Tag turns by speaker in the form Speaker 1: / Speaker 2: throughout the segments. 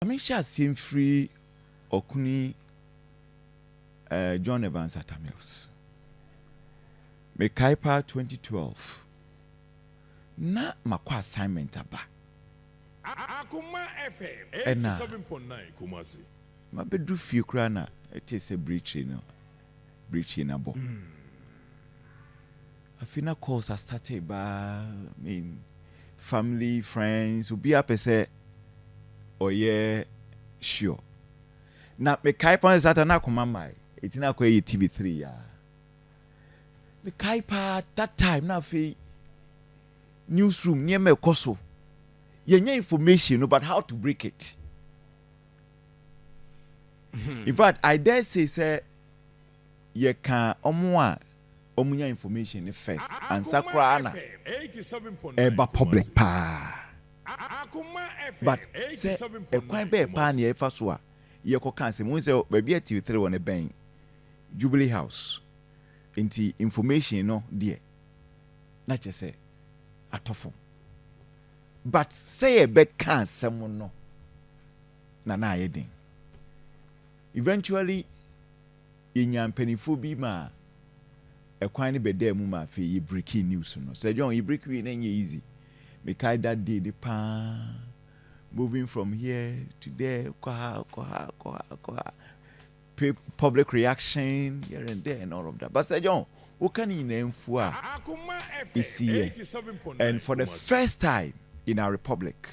Speaker 1: I mean, she has seen free Okuni John Evans Atta Mills. Mekaipa 2012. Na makwa assignment aba.
Speaker 2: Akoma FM 87.9 Kumasi.
Speaker 1: Ma bedu fie kura na ete se breach na bo. Afina calls are started by family, friends, obi apese oye sure. Na me kaipa is that na koma mai. Etina ko ye TV3 ya. Me kaipa that time na fe newsroom near me koso. Yenye information about how to break it. In fact, I dare say ye can omunya information first and sakra na eba public pa. But say e kwan be pa na e fa so a ye ko kan say mo say baby at TV3 won e ben Jubilee House into information no there na che say atofo. But say a bed can someone no na yedin. Eventually in yan penifo ma a quine be there muma fe ye breaking news no. Say John you break we ain't easy. Make I that day the pan moving from here to there public reaction here and there and all of that. But say John who can you name for is here. And for the first time in our republic,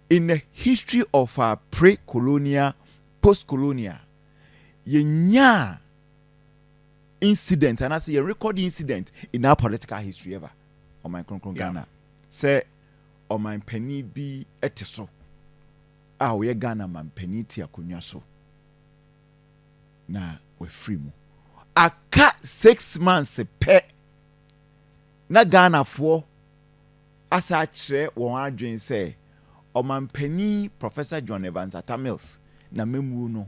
Speaker 1: in the history of our pre-colonial, post-colonial, yenya incident, and I say a record incident in our political history ever. On my Ghana, say, on my penny be etiso. Ah, we Ghana man penny tia kunyaso. Na we free mo. Aka 6 months pe. Na Ghana for. As I chere won adwen say omanpani Professor John Evans Atta Mills na memu no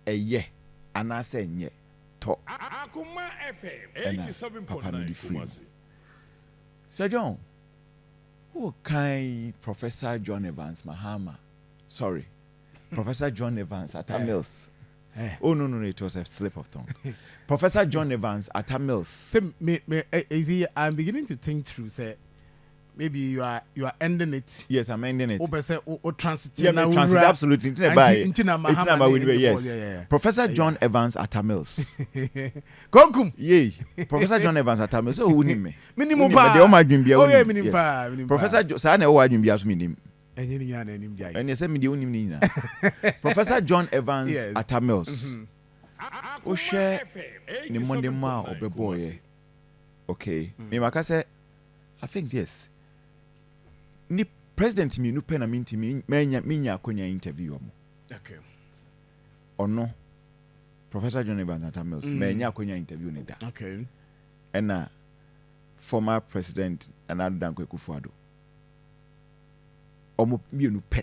Speaker 1: eye anase nye to
Speaker 2: Akoma FM 87.9 Kumasi.
Speaker 1: Sir John, who kind Professor John Evans Mahama? Sorry, Professor John Evans Atta Mills. Oh no, it was a slip of tongue. Professor John Evans Atta Mills.
Speaker 3: I'm beginning to think through. Say, maybe you are ending it.
Speaker 1: Yes, I'm ending it.
Speaker 3: Transit.
Speaker 1: Yeah, transit absolutely. Yes.
Speaker 3: Yeah.
Speaker 1: Professor John Evans Atta Mills.
Speaker 3: Nkum.
Speaker 1: Yay. Professor John Evans Atta Mills. Oh, who name me?
Speaker 3: Minimum.
Speaker 1: Oh,
Speaker 3: yeah, minimum.
Speaker 1: Professor John. I know Jim so minim.
Speaker 3: And
Speaker 1: you say me the only name. Professor John Evans Atta Mills. Oh, share the Monday ma of the boy. Okay. Me makase. I think yes. Ni president mi no pena minti mi menya akonya interview mo.
Speaker 3: Okay.
Speaker 1: Or no. Professor John Evans Atta Mills menya akonya interview ni da.
Speaker 3: Okay.
Speaker 1: And former president Nana Akufo-Addo. Omo mienu pe.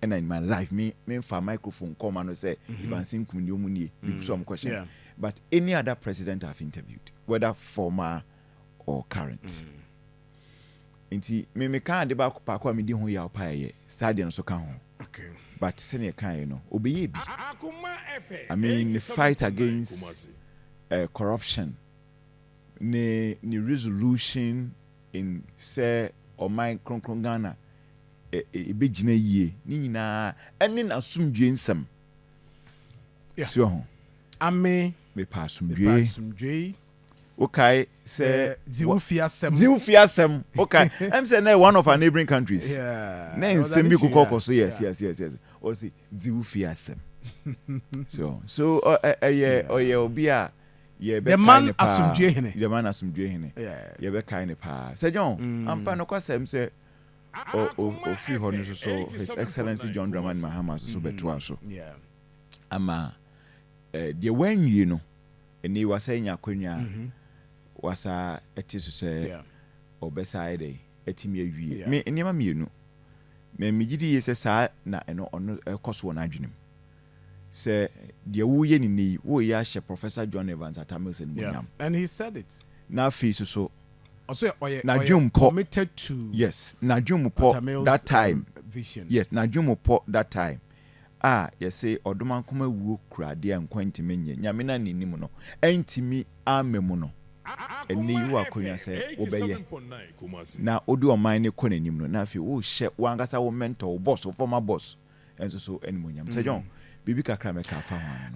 Speaker 1: And in my life me for microphone come and say Nkum ni omunie be some question.
Speaker 3: Yeah.
Speaker 1: But any other president I've interviewed, whether former or current. Inti me kan de ba ko me di ho ya opa ye side no so kan ho.
Speaker 3: Okay.
Speaker 1: But senior kan you know obeye bi. I mean the fight against corruption ne resolution in say o my kronkron Ghana e be gina yie ni nyina ene na asumdwe nsam.
Speaker 3: Yeah.
Speaker 1: So
Speaker 3: ame
Speaker 1: me pa asumdwe. Okay, say Ziufiasem. Okay, I'm saying one of our neighboring countries.
Speaker 3: Yeah.
Speaker 1: Name Sembi Kukoko. So yes. Or see Ziufiasem. So obia ye be
Speaker 3: the man asumdwe hene.
Speaker 1: The man asumdwe hene.
Speaker 3: Yes.
Speaker 1: Ye be kind pa. Say John, I'm pa no kwasem say o free honor so His Excellency John Dramani Mahama so beto so.
Speaker 3: Yeah.
Speaker 1: Ama the when you know and he was saying akonya was it is to say obeside etimi awie me niam mienu me migidi yese sa na eno ono ekoso na adwenem say de wo ye ni wo ya hye Professor John Evans Atta Mills and Bunyam
Speaker 3: and he said it
Speaker 1: na fi so
Speaker 3: also
Speaker 1: na dwum po
Speaker 3: committed to
Speaker 1: yes na dwum po that time
Speaker 3: vision.
Speaker 1: Yes, na dwumo po that time. You say odoma nkoma wuo kurade a nkwantime nye. Nyame na ninim no. Entimi amemu no. Eni yu akonya se obeye. Na odi oman ne kɔ nanim no. Na afi wo hye wangasa wo mentor wo boss, wo former boss. Enso so enimonyam. Se John, bibi kakra me ka fa ho no.